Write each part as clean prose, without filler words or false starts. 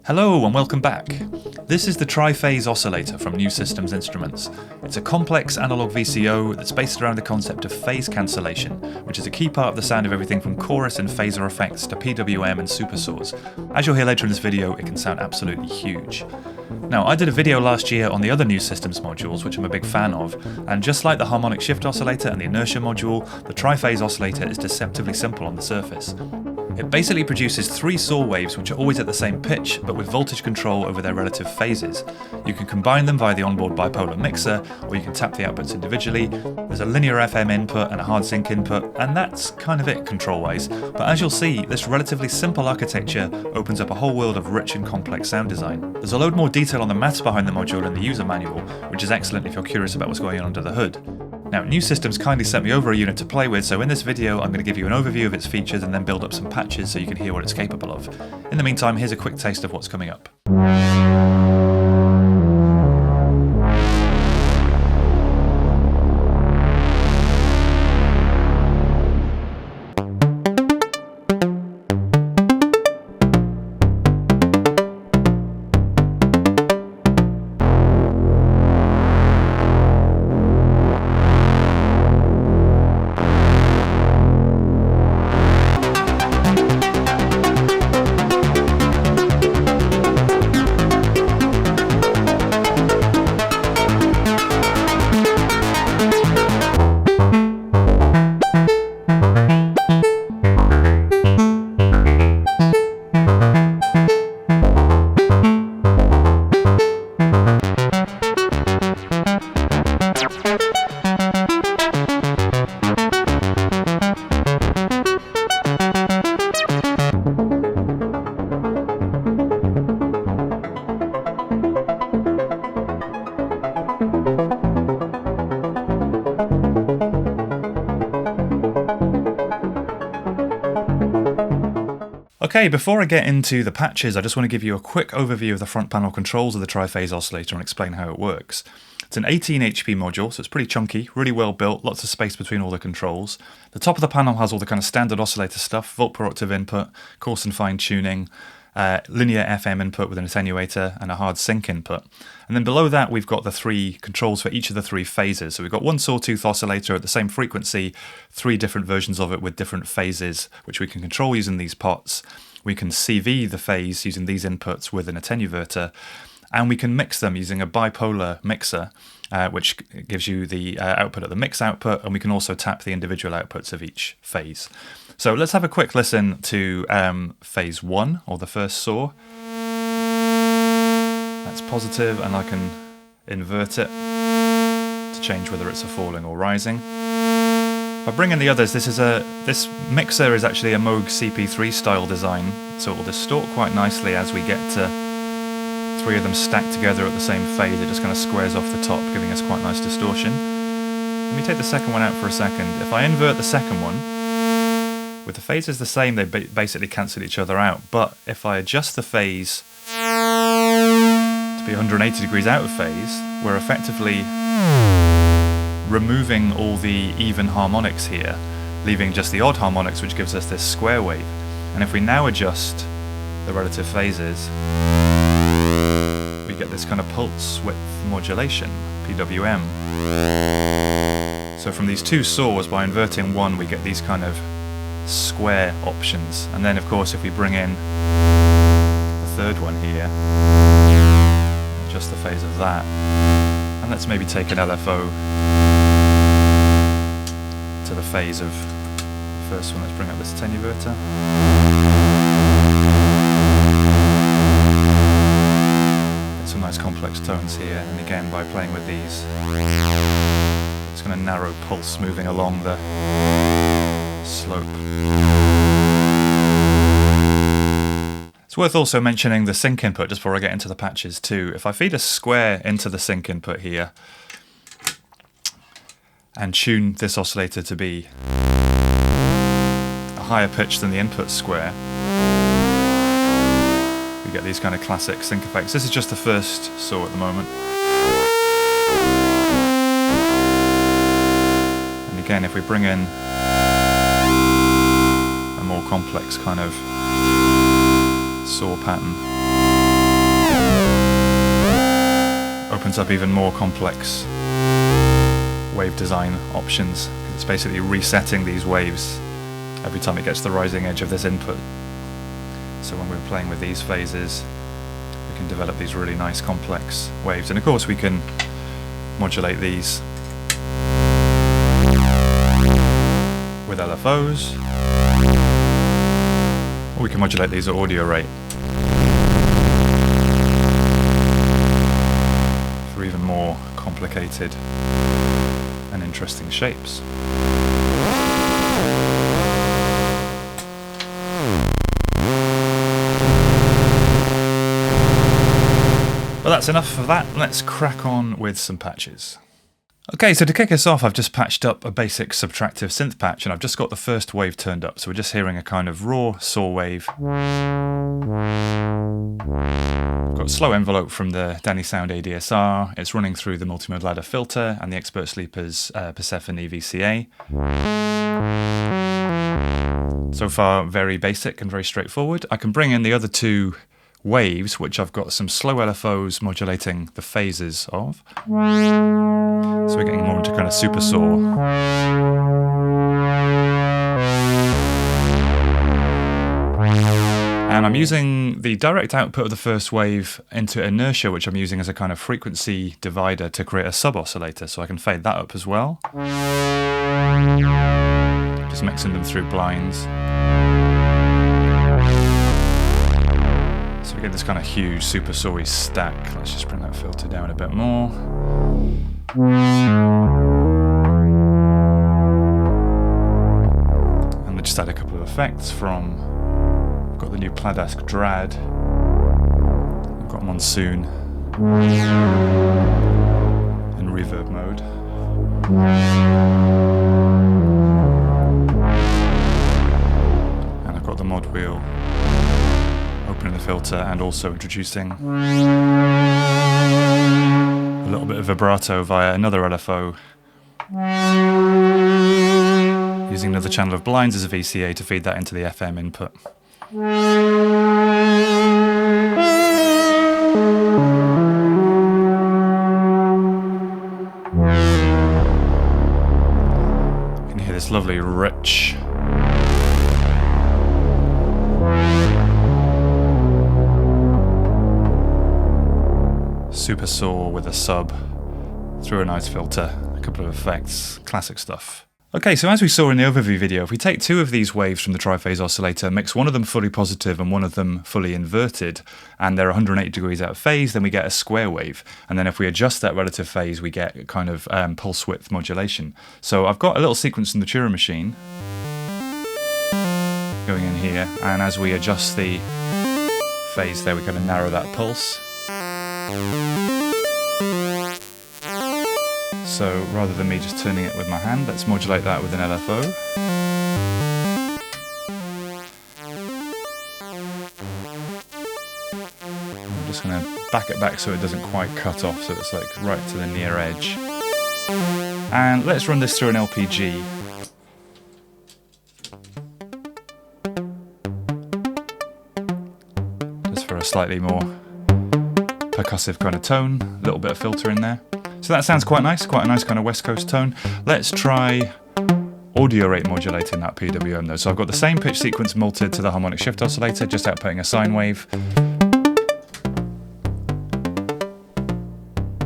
Hello and welcome back. This is the Triphase Oscillator from New Systems Instruments. It's a complex analogue VCO that's based around the concept of phase cancellation, which is a key part of the sound of everything from chorus and phaser effects to PWM and supersaws. As you'll hear later in this video, it can sound absolutely huge. Now, I did a video last year on the other New Systems modules, which I'm a big fan of, and just like the harmonic shift oscillator and the inertia module, the Triphase Oscillator is deceptively simple on the surface. It basically produces three saw waves which are always at the same pitch, but with voltage control over their relative phases. You can combine them via the onboard bipolar mixer, or you can tap the outputs individually. There's a linear FM input and a hard sync input, and that's kind of it control-wise. But as you'll see, this relatively simple architecture opens up a whole world of rich and complex sound design. There's a load more detail on the maths behind the module in the user manual, which is excellent if you're curious about what's going on under the hood. Now, New Systems kindly sent me over a unit to play with, so in this video I'm going to give you an overview of its features and then build up some patches so you can hear what it's capable of. In the meantime, here's a quick taste of what's coming up. Okay, before I get into the patches, I just want to give you a quick overview of the front panel controls of the Triphase Oscillator and explain how it works. It's an 18 HP module, so it's pretty chunky, really well built, lots of space between all the controls. The top of the panel has all the kind of standard oscillator stuff, volt per octave input, coarse and fine tuning, linear FM input with an attenuator and a hard sync input. And then below that we've got the three controls for each of the three phases. So we've got one sawtooth oscillator at the same frequency, three different versions of it with different phases, which we can control using these pots. We can CV the phase using these inputs with an attenuator, and we can mix them using a bipolar mixer, which gives you the output at the mix output, and we can also tap the individual outputs of each phase. So let's have a quick listen to phase 1, or the first saw. That's positive, and I can invert it to change whether it's a falling or rising. If I bring in the others, this mixer is actually a Moog CP3 style design, so it will distort quite nicely as we get to three of them stacked together at the same phase. It just kind of squares off the top, giving us quite nice distortion. Let me take the second one out for a second. If I invert the second one, with the phases the same, they basically cancel each other out, but if I adjust the phase to be 180 degrees out of phase, we're effectively removing all the even harmonics here, leaving just the odd harmonics, which gives us this square wave. And if we now adjust the relative phases, we get this kind of pulse width modulation, PWM. So from these two saws, by inverting one, we get these kind of square options. And then of course if we bring in the third one here, adjust the phase of that, and let's maybe take an LFO to the phase of the first one. Let's bring up this attenuator. Get some nice complex tones here, and again by playing with these, it's going to narrow pulse moving along the slope. It's worth also mentioning the sync input just before I get into the patches too. If I feed a square into the sync input here and tune this oscillator to be a higher pitch than the input square, we get these kind of classic sync effects. This is just the first saw at the moment. And again, if we bring in a more complex kind of saw pattern, opens up even more complex wave design options. It's basically resetting these waves every time it gets to the rising edge of this input. So when we're playing with these phases, we can develop these really nice complex waves. And of course we can modulate these with LFOs, or we can modulate these at audio rate for even more complicated and interesting shapes. Well, that's enough of that. Let's crack on with some patches. Okay, so to kick us off, I've just patched up a basic subtractive synth patch, and I've just got the first wave turned up. So we're just hearing a kind of raw saw wave. Got a slow envelope from the Danny Sound ADSR. It's running through the multimode ladder filter and the Expert Sleeper's Persephone VCA. So far, very basic and very straightforward. I can bring in the other two waves, which I've got some slow LFOs modulating the phases of. So we're getting more into kind of super saw. And I'm using the direct output of the first wave into inertia, which I'm using as a kind of frequency divider to create a sub-oscillator, so I can fade that up as well. Just mixing them through blinds. So we get this kind of huge super sawy stack. Let's just bring that filter down a bit more. And I just add a couple of effects from, I've got the new Pladask Drad, I've got Monsoon in reverb mode. And I've got the mod wheel opening the filter and also introducing a little bit of vibrato via another LFO, using another channel of blinds as a VCA to feed that into the FM input. You can hear this lovely rich super saw with a sub through a nice filter, a couple of effects, classic stuff. Okay, so as we saw in the overview video, if we take two of these waves from the Triphase Oscillator, mix one of them fully positive and one of them fully inverted, and they're 180 degrees out of phase, then we get a square wave. And then if we adjust that relative phase, we get a kind of pulse width modulation. So I've got a little sequence in the Turing machine going in here, and as we adjust the phase there, we kind of narrow that pulse. So rather than me just turning it with my hand, let's modulate that with an LFO. I'm just going to back it back so it doesn't quite cut off, so it's like right to the near edge. And let's run this through an LPG. Just for a slightly more percussive kind of tone, a little bit of filter in there. So that sounds quite nice, quite a nice kind of West Coast tone. Let's try audio rate modulating that PWM though. So I've got the same pitch sequence multed to the harmonic shift oscillator, just outputting a sine wave.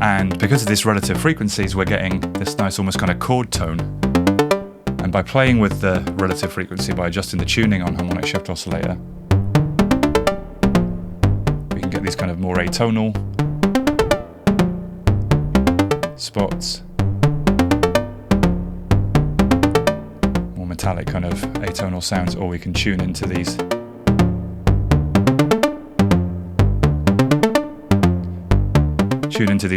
And because of these relative frequencies, we're getting this nice almost kind of chord tone. And by playing with the relative frequency, by adjusting the tuning on harmonic shift oscillator, we can get these kind of more atonal spots, more metallic kind of atonal sounds, or we can tune into these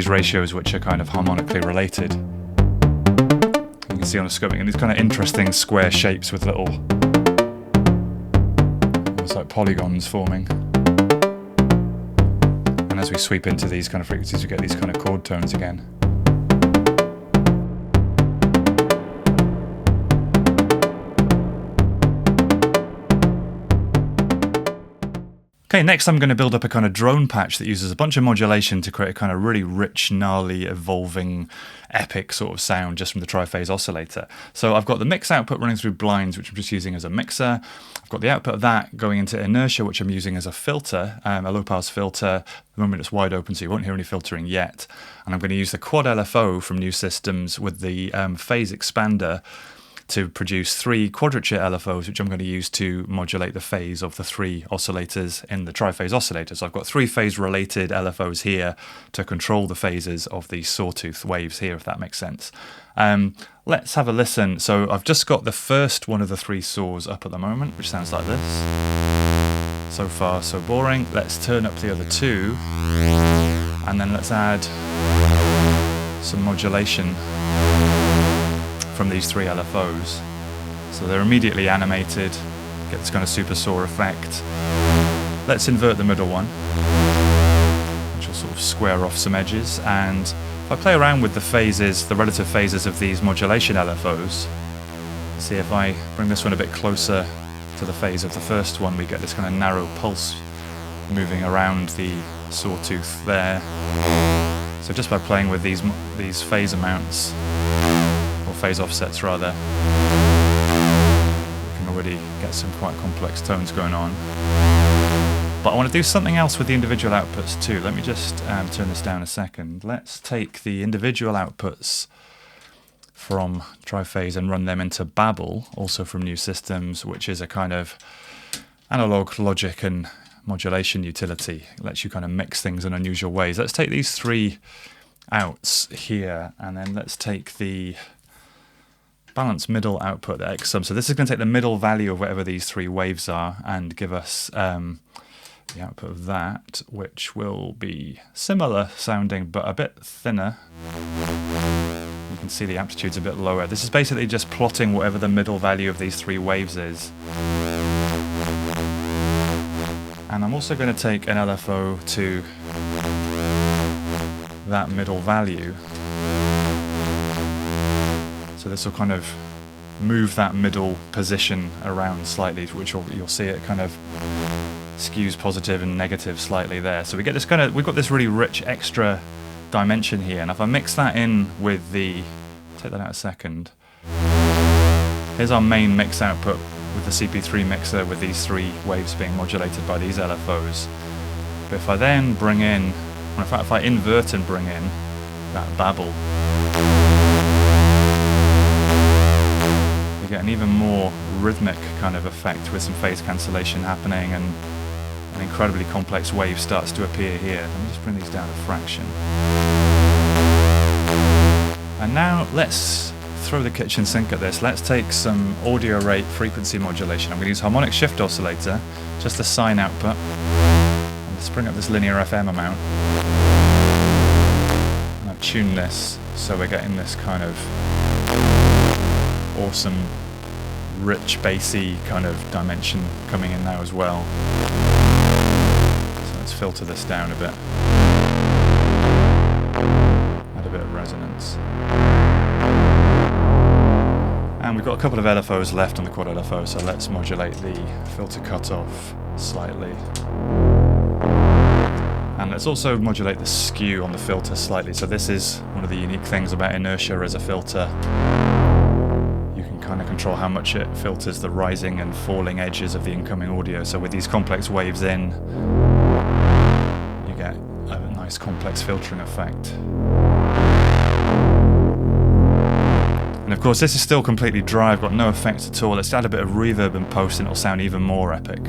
ratios which are kind of harmonically related. You can see on the scoping, and these kind of interesting square shapes with little, almost like polygons forming. And as we sweep into these kind of frequencies, we get these kind of chord tones again. Okay, Okay, next I'm going to build up a kind of drone patch that uses a bunch of modulation to create a kind of really rich, gnarly, evolving, epic sort of sound just from the Triphase Oscillator. So I've got the mix output running through blinds, which I'm just using as a mixer. I've got the output of that going into inertia, which I'm using as a filter, a low-pass filter. At the moment it's wide open, so you won't hear any filtering yet. And I'm going to use the quad LFO from New Systems with the phase expander to produce 3 quadrature LFOs, which I'm going to use to modulate the phase of the 3 oscillators in the Triphase Oscillator. So I've got 3 phase-related LFOs here to control the phases of these sawtooth waves here, if that makes sense. Let's have a listen. So I've just got the first one of the 3 saws up at the moment, which sounds like this. So far, so boring. Let's turn up the other 2, and then let's add some modulation from these 3 LFOs. So they're immediately animated, get this kind of super saw effect. Let's invert the middle one, which will sort of square off some edges, and if I play around with the phases, the relative phases of these modulation LFOs, see if I bring this one a bit closer to the phase of the first one, we get this kind of narrow pulse moving around the sawtooth there. So just by playing with these phase amounts, phase offsets rather, we can already get some quite complex tones going on. But I want to do something else with the individual outputs too. Let me just turn this down a second. Let's take the individual outputs from Triphase and run them into Babel, also from New Systems, which is a kind of analog logic and modulation utility. It lets you kind of mix things in unusual ways. Let's take these 3 outs here, and then let's take the balance middle output, the X sum. So this is going to take the middle value of whatever these 3 waves are and give us the output of that, which will be similar sounding but a bit thinner. You can see the amplitude's a bit lower. This is basically just plotting whatever the middle value of these 3 waves is. And I'm also going to take an LFO to that middle value. So this will kind of move that middle position around slightly, which you'll see it kind of skews positive and negative slightly there. So we get this kind of, we've got this really rich extra dimension here. And if I mix that in with the, take that out a second. Here's our main mix output with the CP3 mixer with these 3 waves being modulated by these LFOs. But if I then bring in, or in fact if I invert and bring in that Babel, get an even more rhythmic kind of effect with some phase cancellation happening, and an incredibly complex wave starts to appear here. Let me just bring these down a fraction. And now let's throw the kitchen sink at this. Let's take some audio rate frequency modulation. I'm going to use harmonic shift oscillator, just the sine output. And let's bring up this linear FM amount. And I've tuned this so we're getting this kind of awesome, rich, bassy kind of dimension coming in now as well. So let's filter this down a bit. Add a bit of resonance. And we've got a couple of LFOs left on the quad LFO, so let's modulate the filter cutoff slightly. And let's also modulate the skew on the filter slightly. So this is one of the unique things about inertia as a filter. Kind of control how much it filters the rising and falling edges of the incoming audio. So with these complex waves in, you get a nice complex filtering effect. And of course this is still completely dry, I've got no effects at all. Let's add a bit of reverb and post and it'll sound even more epic.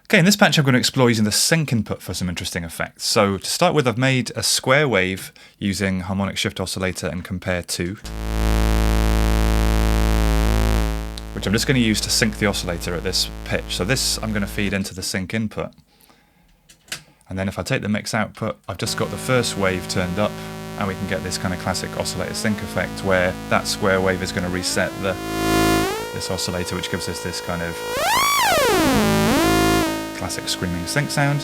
Okay, in this patch I'm going to explore using the sync input for some interesting effects. So to start with, I've made a square wave using harmonic shift oscillator and compare to, which I'm just going to use to sync the oscillator at this pitch. So this I'm going to feed into the sync input. And then if I take the mix output, I've just got the first wave turned up and we can get this kind of classic oscillator sync effect where that square wave is going to reset this oscillator, which gives us this kind of classic screaming sync sound.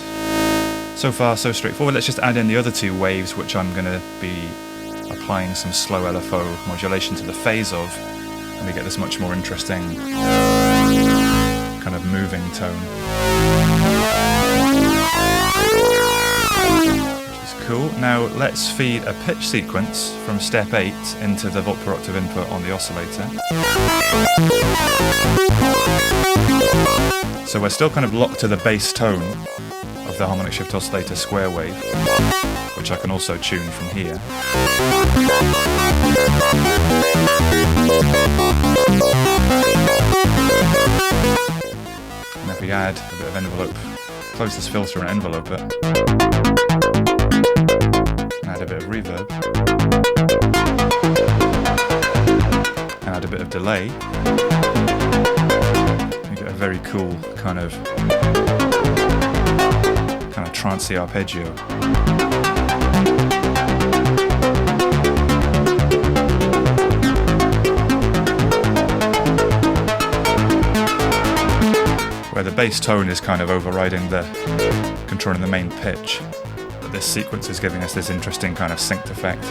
So far, so straightforward. Let's just add in the other two waves, which I'm going to be applying some slow LFO modulation to the phase of, and we get this much more interesting kind of moving tone. Which is cool. Now let's feed a pitch sequence from step 8 into the volt per octave input on the oscillator. So we're still kind of locked to the bass tone of the harmonic shift oscillator square wave, which I can also tune from here. And if we add a bit of envelope, close this filter and envelope it, add a bit of reverb, and add a bit of delay, you get a very cool kind of trancey arpeggio. Where the bass tone is kind of overriding controlling the main pitch, but this sequence is giving us this interesting kind of synced effect.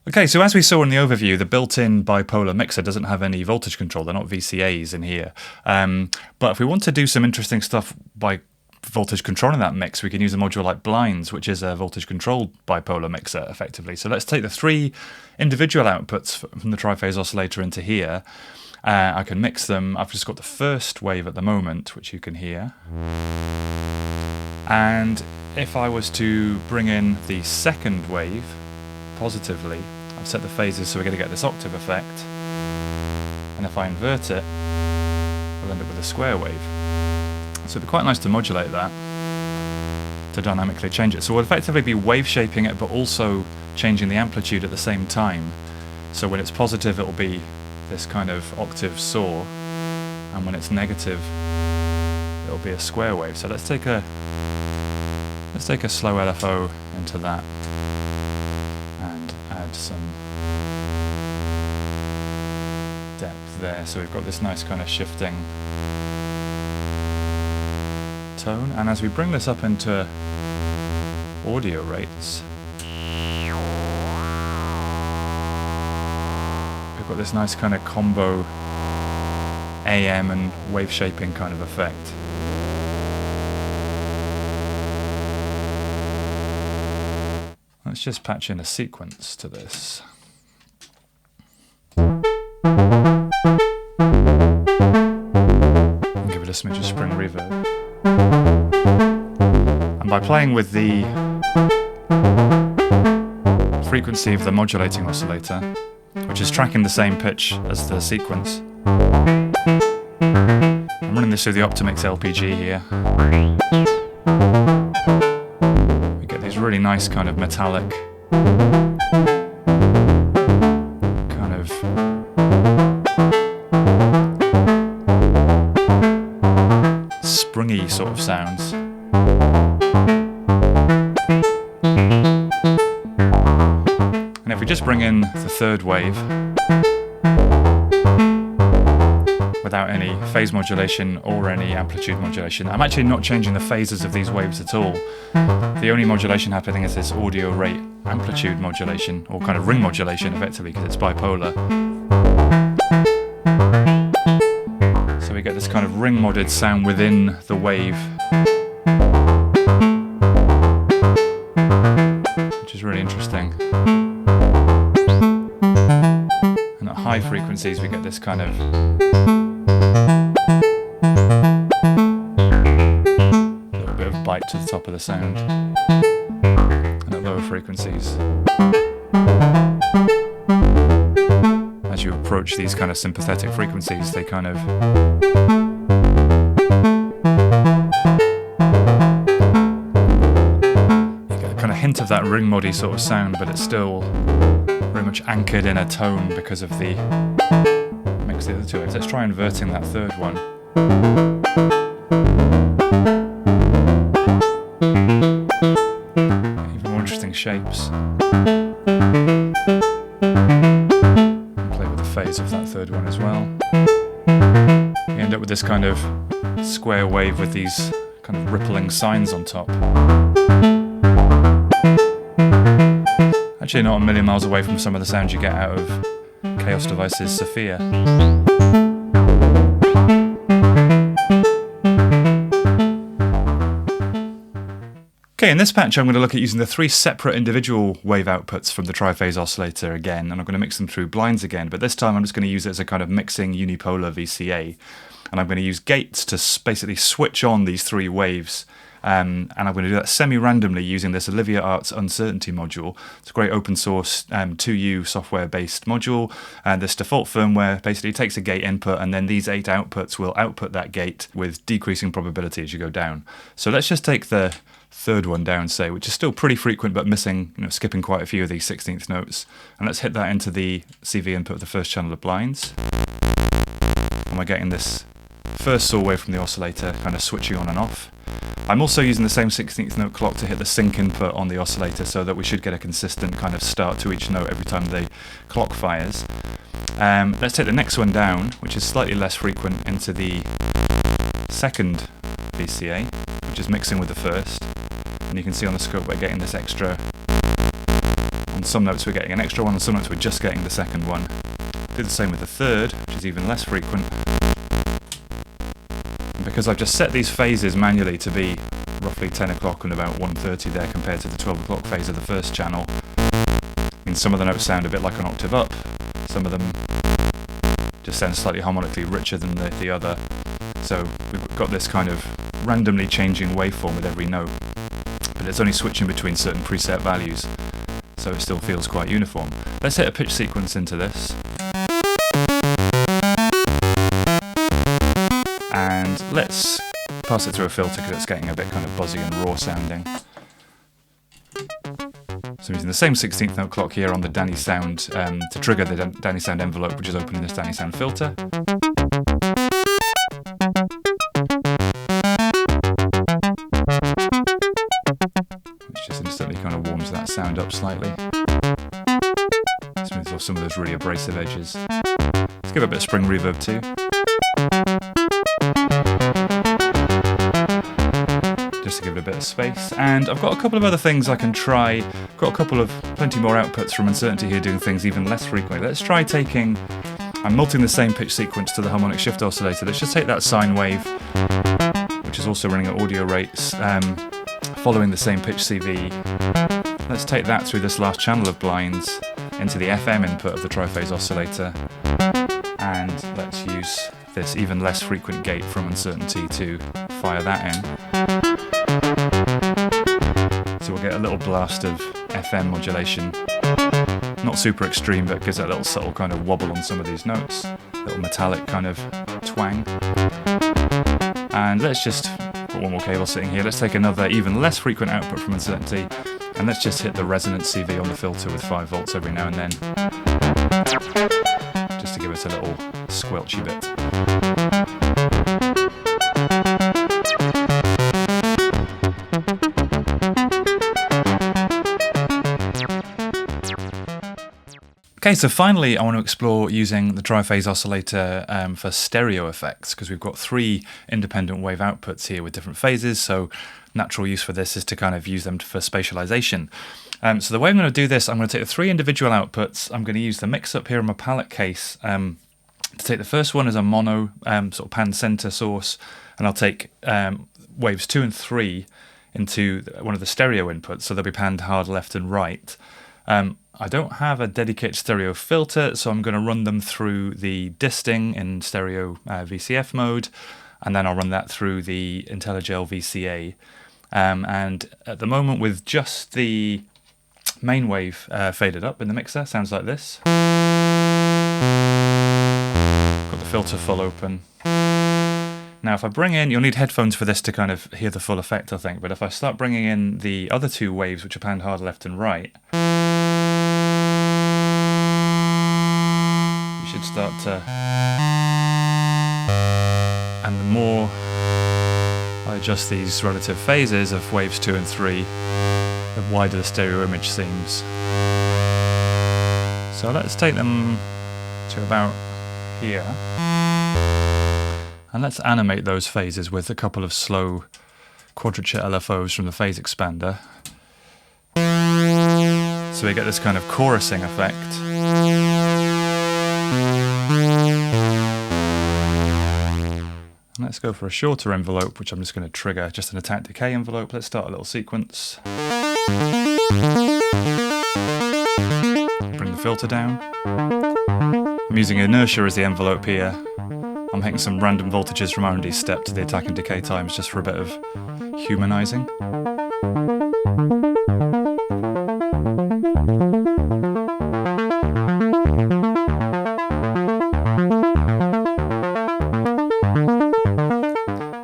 Okay, so as we saw in the overview, the built-in bipolar mixer doesn't have any voltage control. They're not VCAs in here. But if we want to do some interesting stuff by voltage controlling that mix, we can use a module like Blinds, which is a voltage-controlled bipolar mixer, effectively. So let's take the 3 individual outputs from the Triphase Oscillator into here. I can mix them. I've just got the first wave at the moment, which you can hear. And if I was to bring in the second wave positively, I've set the phases so we're going to get this octave effect, and if I invert it, we'll end up with a square wave. So it'd be quite nice to modulate that, to dynamically change it. So we'll effectively be wave shaping it, but also changing the amplitude at the same time. So when it's positive, it'll be this kind of octave saw, and when it's negative, it'll be a square wave. So let's take a slow LFO into that, and add some depth there. So we've got this nice kind of shifting tone, and as we bring this up into audio rates, we've got this nice kind of combo AM and wave shaping kind of effect. Let's just patch in a sequence to this. And give it a smidge of spring reverb. And by playing with the frequency of the modulating oscillator, which is tracking the same pitch as the sequence, I'm running this through the Optimix LPG here. We get these really nice kind of metallic, kind of springy sort of sounds. And if we just bring in the third wave without any phase modulation or any amplitude modulation, I'm actually not changing the phases of these waves at all. The only modulation happening is this audio rate amplitude modulation, or kind of ring modulation effectively, because it's bipolar. So we get this kind of ring modded sound within the wave, which is really interesting. And at high frequencies we get this kind of little bit of bite to the top of the sound. And at lower frequencies, as you approach these kind of sympathetic frequencies, they kind of you get a kind of hint of that ring moddy sort of sound, but it's still very much anchored in a tone because of the mix of the other two waves. Let's try inverting that third one. Even more interesting shapes. Play with the phase of that third one as well. You end up with this kind of square wave with these kind of rippling sines on top. Actually not a million miles away from some of the sounds you get out of Chaos Device's Sophia. Okay, in this patch I'm going to look at using the three separate individual wave outputs from the Triphase Oscillator again, and I'm going to mix them through blinds again, but this time I'm just going to use it as a kind of mixing unipolar VCA. And I'm going to use gates to basically switch on these three waves. And I'm going to do that semi-randomly using this Olivia Arts Uncertainty module. It's a great open source 2U software-based module. And this default firmware basically takes a gate input, and then these 8 outputs will output that gate with decreasing probability as you go down. So let's just take the third one down, say, which is still pretty frequent but missing, skipping quite a few of these 16th notes. And let's hit that into the CV input of the first channel of blinds. And we're getting this first saw wave from the oscillator kind of switching on and off. I'm also using the same 16th note clock to hit the sync input on the oscillator so that we should get a consistent kind of start to each note every time the clock fires. Let's take the next one down, which is slightly less frequent, into the second VCA, which is mixing with the first. And you can see on the scope we're getting this extra. On some notes we're getting an extra one, on some notes we're just getting the second one. Do the same with the third, which is even less frequent. Because I've just set these phases manually to be roughly 10 o'clock and about 1:30 there compared to the 12 o'clock phase of the first channel. I mean, some of the notes sound a bit like an octave up, some of them just sound slightly harmonically richer than the other. So we've got this kind of randomly changing waveform with every note, but it's only switching between certain preset values, so it still feels quite uniform. Let's hit a pitch sequence into this. And let's pass it through a filter because it's getting a bit kind of buzzy and raw sounding. So I'm using the same 16th note clock here on the Danny Sound to trigger the Danny Sound envelope, which is open in this Danny Sound filter. Which just instantly kind of warms that sound up slightly. Smooths off some of those really abrasive edges. Let's give it a bit of spring reverb too. Just to give it a bit of space. And I've got a couple of other things I can try. I've got plenty more outputs from Uncertainty here doing things even less frequently. Let's try taking, I'm multing the same pitch sequence to the harmonic shift oscillator. Let's just take that sine wave, which is also running at audio rates, following the same pitch CV. Let's take that through this last channel of blinds into the FM input of the Triphase Oscillator. And let's use this even less frequent gate from Uncertainty to fire that in. So we'll get a little blast of FM modulation. Not super extreme, but gives that little subtle kind of wobble on some of these notes. Little metallic kind of twang. And let's just put one more cable sitting here. Let's take another even less frequent output from Uncertainty, and let's just hit the resonance CV on the filter with 5 volts every now and then. Just to give it a little squelchy bit. Okay, so finally I want to explore using the Triphase Oscillator for stereo effects, because we've got 3 independent wave outputs here with different phases, so natural use for this is to kind of use them for spatialization. So the way I'm going to do this, I'm going to take the 3 individual outputs, I'm going to use the mix-up here on my palette case to take the first one as a mono sort of pan center source, and I'll take waves 2 and 3 into one of the stereo inputs, so they'll be panned hard left and right. I don't have a dedicated stereo filter, so I'm going to run them through the disting in stereo VCF mode, and then I'll run that through the IntelliGel VCA. And at the moment, with just the main wave faded up in the mixer, sounds like this. Got the filter full open. Now if I bring in, you'll need headphones for this to kind of hear the full effect, I think, but if I start bringing in the other 2 waves, which are panned hard left and right, should start to... And the more I adjust these relative phases of waves 2 and 3, the wider the stereo image seems. So let's take them to about here. And let's animate those phases with a couple of slow quadrature LFOs from the phase expander. So we get this kind of chorusing effect. And let's go for a shorter envelope, which I'm just going to trigger, just an attack decay envelope. Let's start a little sequence. Bring the filter down. I'm using inertia as the envelope here. I'm hitting some random voltages from R&D step to the attack and decay times just for a bit of humanizing.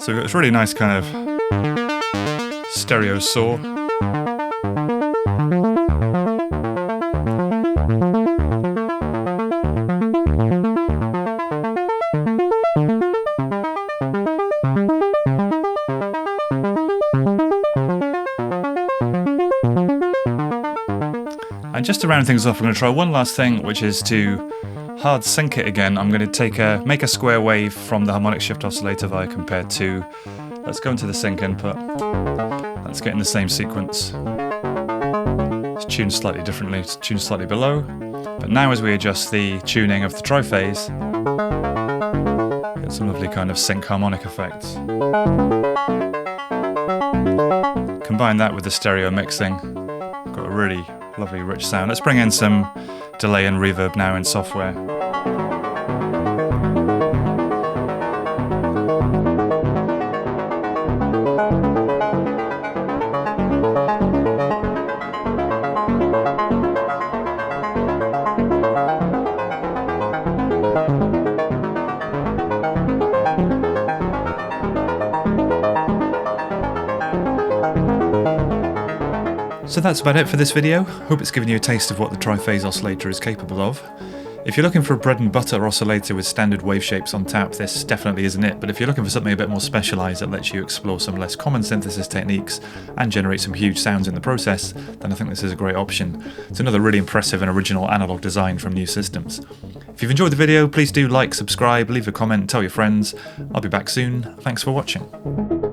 So it's really nice kind of stereo saw. And just to round things off, I'm going to try one last thing, which is to hard sync it again. I'm going to make a square wave from the harmonic shift oscillator via compared to. Let's go into the sync input. Let's get in the same sequence. It's tuned slightly differently, it's tuned slightly below. But now as we adjust the tuning of the triphase, get some lovely kind of sync harmonic effects. Combine that with the stereo mixing, got a really lovely rich sound. Let's bring in some delay and reverb now in software. So that's about it for this video. Hope it's given you a taste of what the Triphase Oscillator is capable of. If you're looking for a bread and butter oscillator with standard wave shapes on tap, this definitely isn't it, but if you're looking for something a bit more specialised that lets you explore some less common synthesis techniques and generate some huge sounds in the process, then I think this is a great option. It's another really impressive and original analogue design from New Systems. If you've enjoyed the video, please do like, subscribe, leave a comment, tell your friends. I'll be back soon. Thanks for watching.